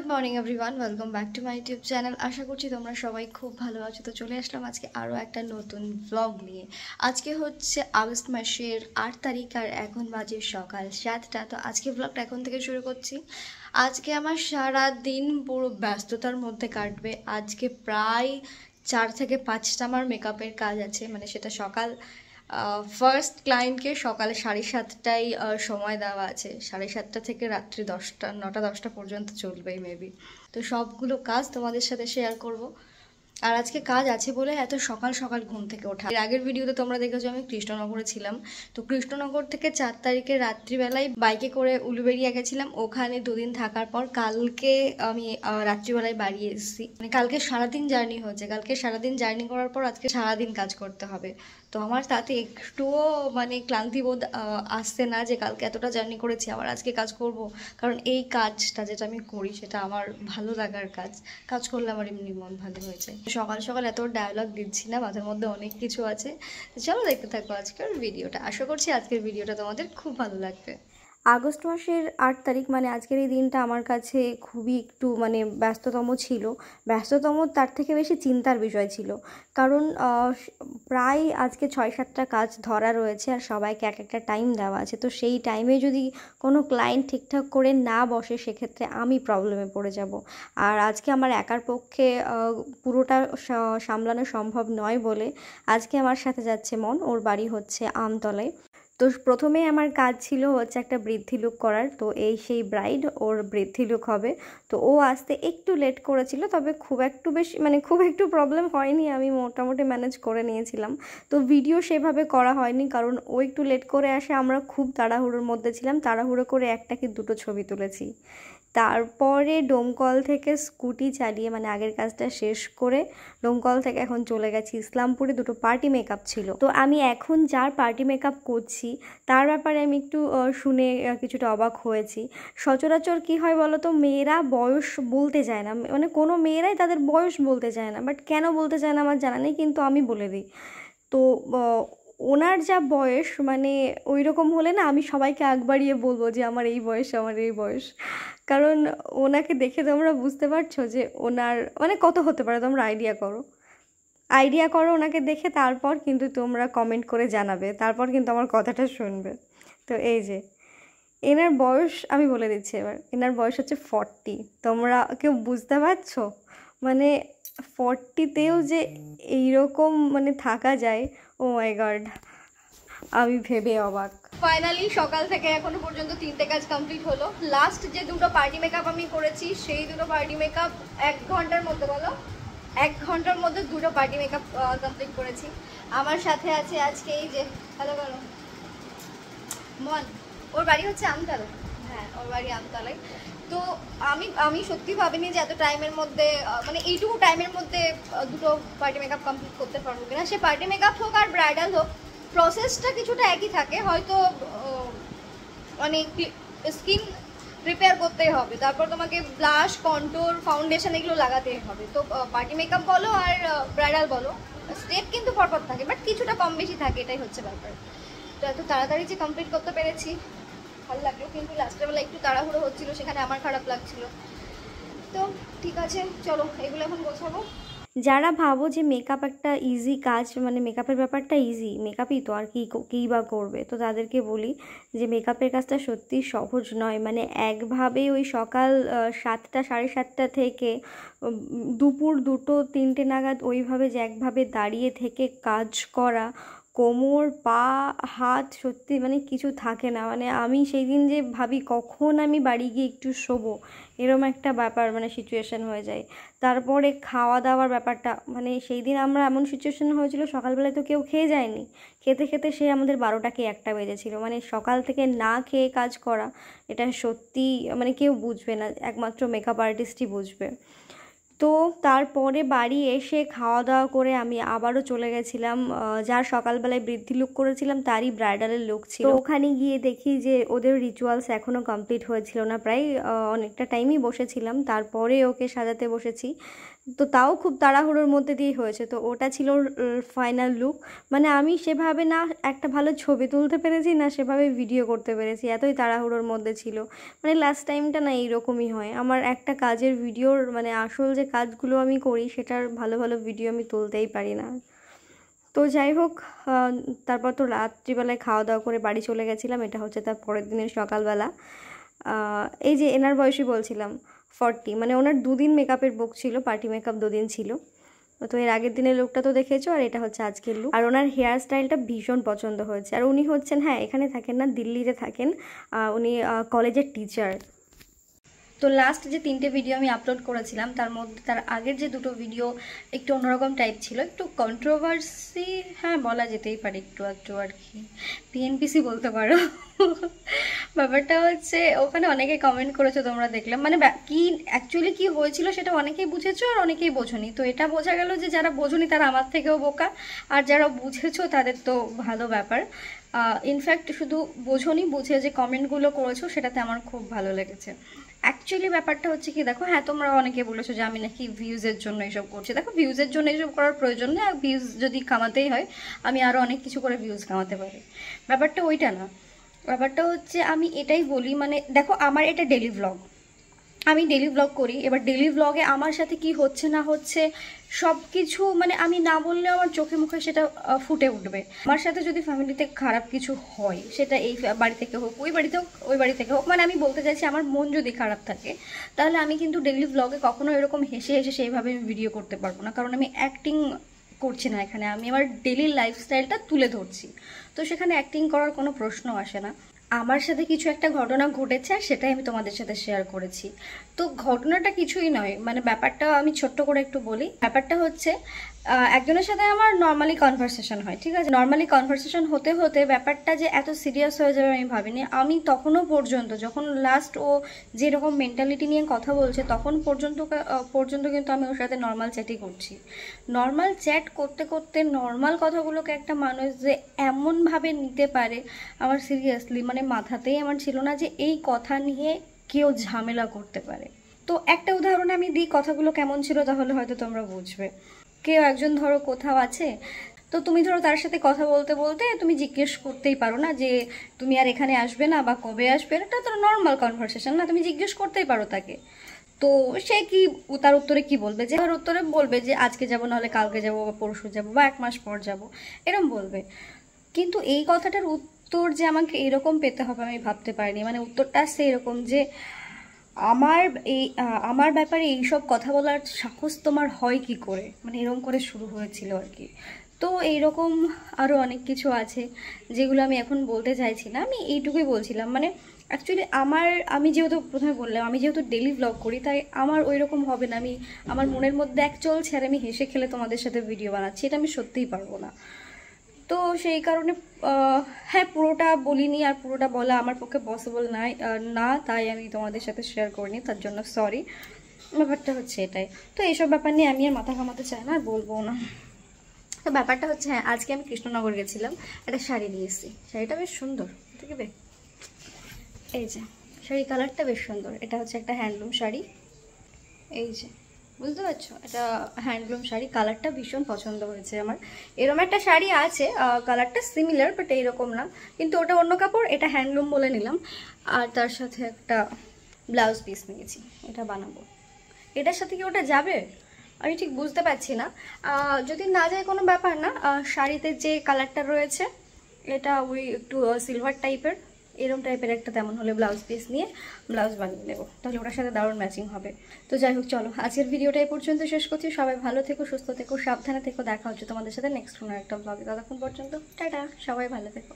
Good morning everyone, welcome back to my YouTube channel. আশা করছি তোমরা সবাই খুব ভালো আছো। তো চলে আসলাম আজকে আরও একটা নতুন ব্লগ নিয়ে। আজকে হচ্ছে আগস্ট মাসের 8 তারিখ আর এখন বাজে সকাল 7টা। তো আজকে ব্লগটা এখন থেকে শুরু করছি। আজকে আমার সারা দিন পুরো ব্যস্ততার মধ্যে কাটবে। আজকে প্রায় 4 থেকে 5টা আমার মেকআপের কাজ আছে, মানে সেটা সকাল ফার্স্ট ক্লায়েন্টকে সকালে 7:30টায় সময় দেওয়া আছে। 7:30টা থেকে রাত্রি 10টা 9টা 10টা পর্যন্ত চলবেই মেবি। তো সবগুলো কাজ তোমাদের সাথে শেয়ার করব। আর আজকে কাজ আছে বলে এত সকাল সকাল ঘুম থেকে ওঠা। এর আগের ভিডিওতে তোমরা দেখেছো আমি কৃষ্ণনগরে ছিলাম। তো কৃষ্ণনগর থেকে 4 তারিখে রাত্রিবেলায় বাইকে করে উলুবেড়িয়া গেছিলাম। ওখানে দুদিন থাকার পর কালকে আমি রাত্রিবেলায় বাড়ি এসেছি। মানে কালকে সারাদিন জার্নি হয়েছে। কালকে সারাদিন জার্নি করার পর আজকে সারাদিন কাজ করতে হবে। তো আমার তাতে একটুও মানে ক্লান্তিবোধ আসছে না যে কালকে এতটা জার্নি করেছি আবার আজকে কাজ করব। কারণ এই কাজটা যেটা আমি করি সেটা আমার ভালো লাগার কাজ। কাজ করলে আমার এমনি মন ভালো হয়েছে। সকাল সকাল এত ডায়লগ দিচ্ছি না, মাথার মধ্যে অনেক কিছু আছে। তো চলো দেখতে থাকো আজকের ভিডিওটা। আশা করছি আজকের ভিডিওটা তোমাদের খুব ভালো লাগবে। আগস্ট মাসের 8 তারিখ মানে আজকের এই দিনটা আমার কাছে খুবই একটু মানে ব্যস্ততম ছিল। ব্যস্ততম তার থেকে বেশি চিন্তার বিষয় ছিল। কারণ প্রায় আজকে 6-7টা কাজ ধরা রয়েছে আর সবাইকে এক একটা টাইম দেওয়া আছে। তো সেই টাইমে যদি কোনো ক্লায়েন্ট ঠিকঠাক করে না বসে সেক্ষেত্রে আমি প্রবলেমে পড়ে যাব। আর আজকে আমার একার পক্ষে পুরোটা সামলানো সম্ভব নয় বলে আজকে আমার সাথে যাচ্ছে মন। ওর বাড়ি হচ্ছে আমতলায়। তো প্রথমে আমার কাজ ছিল হচ্ছে একটা বৃদ্ধি লুক করার। তো এই সেই ব্রাইড, ওর বৃদ্ধি লুক হবে। তো ও আসতে একটু লেট করেছিল, তবে খুব একটু প্রবলেম হয়নি, আমি মোটামুটি ম্যানেজ করে নিয়েছিলাম। তো ভিডিও সেভাবে করা হয়নি কারণ ও একটু লেট করে আসে। আমরা খুব তাড়াহুড়োর মধ্যে ছিলাম, তাড়াহুড়ো করে একটা কি দুটো ছবি তুলেছি। তারপরে ডোমকল থেকে স্কুটি চালিয়ে মানে আগের কাজটা শেষ করে ডোমকল থেকে এখন চলে গেছি ইসলামপুরে। দুটো পার্টি মেকআপ ছিল। তো আমি এখন যার পার্টি মেকআপ করছি তার ব্যাপারে আমি একটু শুনে কিছুটা অবাক হয়েছি। সচরাচর কি হয় বলো তো, মেয়েরা বয়স বলতে চায় না, মানে কোনো মেয়েরাই তাদের বয়স বলতে চায় না। বাট কেন বলতে চায় না আমার জানা নেই, কিন্তু আমি বলে দিই। তো ওনার যা বয়স মানে ওই রকম হলে না আমি সবাইকে আগ বাড়িয়ে বলবো যে আমার এই বয়স, আমার এই বয়স। কারণ ওনাকে দেখে তোমরা বুঝতে পারছো যে ওনার মানে কত হতে পারে, তোমরা আইডিয়া করো ওনাকে দেখে। তারপর কিন্তু তোমরা কমেন্ট করে জানাবে, তারপর কিন্তু আমার কথাটা শুনবে। তো এই যে এনার বয়স আমি বলে দিচ্ছি এবার। এনার বয়স হচ্ছে 40। তোমরা কেউ বুঝতে পারছো মানে 40তেও যে এইরকম মানে থাকা যায়? ও মাই গড, আমি ভেবে অবাক। ফাইনালি সকাল থেকে এখনো পর্যন্ত 3টে কাজ কমপ্লিট হলো। লাস্ট যে দুটো পার্টি মেকআপ আমি করেছি সেই দুটো পার্টি মেকআপ 1 ঘন্টার মধ্যে, বলো 1 ঘন্টার মধ্যে দুটো পার্টি মেকআপ কমপ্লিট করেছি। আমার সাথে আছে আজকে এই যে হ্যালো বলো মন, ওর বাড়ি হচ্ছে আমতলায়। হ্যাঁ, ওর বাড়ি আমতলায়। তো আমি সত্যি ভাবিনি যে এত টাইমের মধ্যে মানে এইটুকু টাইমের মধ্যে দুটো পার্টি মেকআপ কমপ্লিট করতে পারবো কিনা। সে পার্টি মেকআপ হোক আর ব্রাইডাল হোক, প্রসেসটা কিছুটা একই থাকে। হয়তো মানে স্কিন প্রিপেয়ার করতেই হবে, তারপর তোমাকে ব্লাশ, কন্ট্যুর, ফাউন্ডেশন এগুলো লাগাতেই হবে। তো পার্টি মেকআপ বলো আর ব্রাইডাল বলো, স্টেপ কিন্তু পরপর থাকে, বাট কিছুটা কম বেশি থাকে, এটাই হচ্ছে ব্যাপার। তো এত তাড়াতাড়ি যে কমপ্লিট করতে পেরেছি ভালো লাগলো, কিন্তু লাস্টের বেলা একটু তাড়াহুড়ো হচ্ছিল, সেখানে আমার খারাপ লাগছিল। তো ঠিক আছে, চলো এগুলো এখন গোছাবো। যারা ভাবো যে মেকআপ একটা ইজি কাজ, মানে মেকআপের ব্যাপারটা ইজি, মেকআপই তো আর কী বা করবে, তো তাদেরকে বলি যে মেকআপের কাজটা সত্যি সহজ নয়। মানে একভাবে ওই সকাল 7টা 7:30টা থেকে দুপুর 2টো 3টে নাগাদ ওইভাবে যে একভাবে দাঁড়িয়ে থেকে কাজ করা, কোমর পা হাত সত্যি মানে কিছু থাকে না। মানে আমি সেই দিন যে ভাবি কখন আমি বাড়ি গিয়ে একটু শোবো, এরম একটা ব্যাপার মানে সিচুয়েশান হয়ে যায়। তারপরে খাওয়া দাওয়ার ব্যাপারটা, মানে সেই দিন আমরা এমন সিচুয়েশান হয়েছিল সকালবেলায় তো কেউ খেয়ে যায়নি, খেতে খেতে সে আমাদের 12টা কি 1টা বেজেছিল। মানে সকাল থেকে না খেয়ে কাজ করা, এটা সত্যি মানে কেউ বুঝবে না, একমাত্র মেকআপ আর্টিস্টই বুঝবে। তো তারপরে বাড়ি এসে খাওয়া দাওয়া করে আমি আবারও চলে গেছিলাম, যার সকালবেলায় বৃদ্ধি লুক করেছিলাম তারই ব্রাইডালের লুক ছিল। তো ওখানে গিয়ে দেখি যে ওদের রিচুয়ালস এখনও কমপ্লিট হয়েছিল না, প্রায় অনেকটা টাইমই বসেছিলাম, তারপরে ওকে সাজাতে বসেছি। তো তাও খুব তাড়াহুড়োর মধ্যে দিয়ে হয়েছে। তো ওটা ছিল ফাইনাল লুক। মানে আমি সেভাবে না একটা ভালো ছবি তুলতে পেরেছি, না সেভাবে ভিডিও করতে পেরেছি, এতই তাড়াহুড়োর মধ্যে ছিল। মানে লাস্ট টাইমটা না এইরকমই হয়, আমার একটা কাজের ভিডিওর মানে আসল যে কাজগুলো আমি করি সেটার ভালো ভালো ভিডিও আমি তুলতেই পারি না। তো যাই হোক, তারপর তো রাত্রিবেলায় খাওয়া দাওয়া করে বাড়ি চলে গেছিলাম। এটা হচ্ছে তার পরের দিনের সকালবেলা। এই যে এনার বয়সই বলছিলাম 40, মানে ওনার 2 দিন মেকআপের বুক ছিল, পার্টি মেকআপ 2 দিন ছিল। তো এর আগের দিনের লুকটা তো দেখেছো, আর এটা হচ্ছে আজকের লুক। আর ওনার হেয়ার স্টাইলটা ভীষণ পছন্দ হয়েছে। আর উনি হচ্ছেন, হ্যাঁ এখানে থাকেন না, দিল্লিতে থাকেন, উনি কলেজের টিচার। তো লাস্ট যে 3টে ভিডিও আমি আপলোড করেছিলাম তার মধ্যে তার আগের যে 2টো ভিডিও একটু অন্যরকম টাইপ ছিল, একটু কন্ট্রোভার্সি, হ্যাঁ বলা যেতেই পারে একটু একটু আর কি, পিএনপিসি বলতে পারো। ব্যাপারটা হচ্ছে ওখানে অনেকে কমেন্ট করেছো, তোমরা দেখলাম, মানে কি অ্যাকচুয়ালি কি হয়েছিল সেটা অনেকেই বুঝেছো আর অনেকেই বোঝনি। তো এটা বোঝা গেল যে যারা বোঝনি তারা আমার থেকেও বোকা, আর যারা বুঝেছো তাদের তো ভালো ব্যাপার। ইনফ্যাক্ট শুধু বোঝনি, বুঝে যে কমেন্টগুলো করেছো সেটাতে আমার খুব ভালো লেগেছে। অ্যাকচুয়ালি ব্যাপারটা হচ্ছে কি, দেখো হ্যাঁ তোমরা অনেকে বলেছো যে আমি নাকি ভিউজের জন্য এসব করছি। দেখো ভিউজের জন্য এসব করার প্রয়োজন নেই, আর ভিউজ যদি কামাতেই হয় আমি আরও অনেক কিছু করে ভিউজ কামাতে পারি। ব্যাপারটা ওইটা না, ব্যাপারটা হচ্ছে আমি এটাই বলি, মানে দেখো আমার এটা ডেলি ভ্লগ, আমি ডেলি ভ্লগ করি। এবার ডেলি ভ্লগে আমার সাথে কি হচ্ছে না হচ্ছে সব কিছু মানে আমি না বললেও আমার চোখে মুখে সেটা ফুটে উঠবে। আমার সাথে যদি ফ্যামিলিতে খারাপ কিছু হয়, সেটা এই বাড়ি থেকে হোক, ওই বাড়িতে হোক, ওই বাড়ি থেকে হোক, মানে আমি বলতে চাইছি আমার মন যদি খারাপ থাকে তাহলে আমি কিন্তু ডেলি ভ্লগে কখনো এরকম হেসে হেসে সেইভাবে আমি ভিডিও করতে পারবো না, কারণ আমি অ্যাক্টিং করছি না এখানে, আমি আমার ডেলি লাইফস্টাইলটা তুলে ধরছি। তো সেখানে অ্যাক্টিং করার কোনো প্রশ্ন আসে না। আমার সাথে কিছু একটা ঘটনা ঘটেছে আর সেটাই আমি তোমাদের সাথে শেয়ার করেছি। তো ঘটনাটা কিছুই নয়, মানে ব্যাপারটা আমি ছোট্ট করে একটু বলি। ব্যাপারটা হচ্ছে একজনের সাথে আমার নর্মালি কনভারসেশন হয়, ঠিক আছে, নর্মালি কনভারসেশন হতে হতে ব্যাপারটা যে এত সিরিয়াস হয়ে যাবে আমি ভাবিনি। আমি তখনও পর্যন্ত, যখন লাস্ট ও যেরকম মেন্টালিটি নিয়ে কথা বলছে তখন পর্যন্ত কিন্তু আমি ওর সাথে নর্মাল চ্যাটই করছি। নর্মাল চ্যাট করতে করতে নর্মাল কথাগুলোকে একটা মানুষ যে এমনভাবে নিতে পারে, আমার সিরিয়াসলি মানে মাথাতেই আমার ছিল না যে এই কথা নিয়ে কেউ ঝামেলা করতে পারে। তো একটা উদাহরণ আমি দিই কথাগুলো কেমন ছিল, তাহলে হয়তো তোমরা বুঝবে। কেউ একজন ধরো কোথাও আছে, তো তুমি ধরো তার সাথে কথা বলতে বলতে তুমি জিজ্ঞেস করতেই পারো না যে তুমি আর এখানে আসবে না বা কবে আসবে, এটা তো নর্মাল কনভারসেশন না, তুমি জিজ্ঞেস করতেই পারো তাকে। তো সে কি তার উত্তরে কি বলবে, যে তার উত্তরে বলবে যে আজকে যাবো, নাহলে কালকে যাবো, বা পরশু যাবো, বা 1 মাস পর যাবো, এরকম বলবে। কিন্তু এই কথাটার উত্তর যে আমাকে এরকম পেতে হবে আমি ভাবতে পারিনি। মানে উত্তরটা আসছে এরকম যে আমার ব্যাপারে এইসব কথা বলার সাহস তোমার হয় কি করে, মানে এরকম করে শুরু হয়েছিল আর কি। তো এইরকম আরও অনেক কিছু আছে যেগুলো আমি এখন বলতে চাইছি না, আমি এইটুকুই বলছিলাম। মানে অ্যাকচুয়ালি আমি যেহেতু প্রথমে বললাম আমি যেহেতু ডেলি ভ্লগ করি, তাই আমার ওই রকম হবে না। আমার মনের মধ্যে এক চলছে আর আমি হেসে খেলে তোমাদের সাথে ভিডিও বানাচ্ছি, এটা আমি সত্যিই পারবো না। তো সেই কারণে হ্যাঁ পুরোটা বলিনি, আর পুরোটা বলা আমার পক্ষে পসিবল না, তাই আমি তোমাদের সাথে শেয়ার করিনি, তার জন্য সরি। ব্যাপারটা হচ্ছে এটাই। তো এইসব ব্যাপার নিয়ে আমি আর মাথা ঘামাতে চাই না, আর বলবো না। তো ব্যাপারটা হচ্ছে, হ্যাঁ আজকে আমি কৃষ্ণনগর গেছিলাম, একটা শাড়ি নিয়ে এসেছি। শাড়িটা বেশ সুন্দর, দেখবে এই যে শাড়ি কালারটা বেশ সুন্দর। এটা হচ্ছে একটা হ্যান্ডলুম শাড়ি, এই যে বুঝতে পারছো, এটা হ্যান্ডলুম শাড়ি, কালারটা ভীষণ পছন্দ হয়েছে আমার। এরকম একটা শাড়ি আছে কালারটা সিমিলার বাট এইরকম না, কিন্তু ওটা অন্য কাপড়, এটা হ্যান্ডলুম বলে নিলাম। আর তার সাথে একটা ব্লাউজ পিস নিয়েছি, এটা বানাবো। এটার সাথে কি ওটা যাবে আমি ঠিক বুঝতে পারছি না, যদি না যায় কোনো ব্যাপার না। শাড়িতে যে কালারটা রয়েছে এটা ওই একটু সিলভার টাইপের, এরকম টাইপের একটা তেমন হলে ব্লাউজ পিস নিয়ে ব্লাউজ বানিয়ে নেবো, তাহলে ওটার সাথে দারুণ ম্যাচিং হবে। তো যাই হোক চলো, আজকের ভিডিওটা এই পর্যন্ত শেষ করছি। সবাই ভালো থেকো, সুস্থ থেকো, সাবধানে থেকো। দেখা হচ্ছে তোমাদের সাথে নেক্সট কোনো একটা ব্লগে। ততক্ষণ পর্যন্ত টাটা, সবাই ভালো থেকো।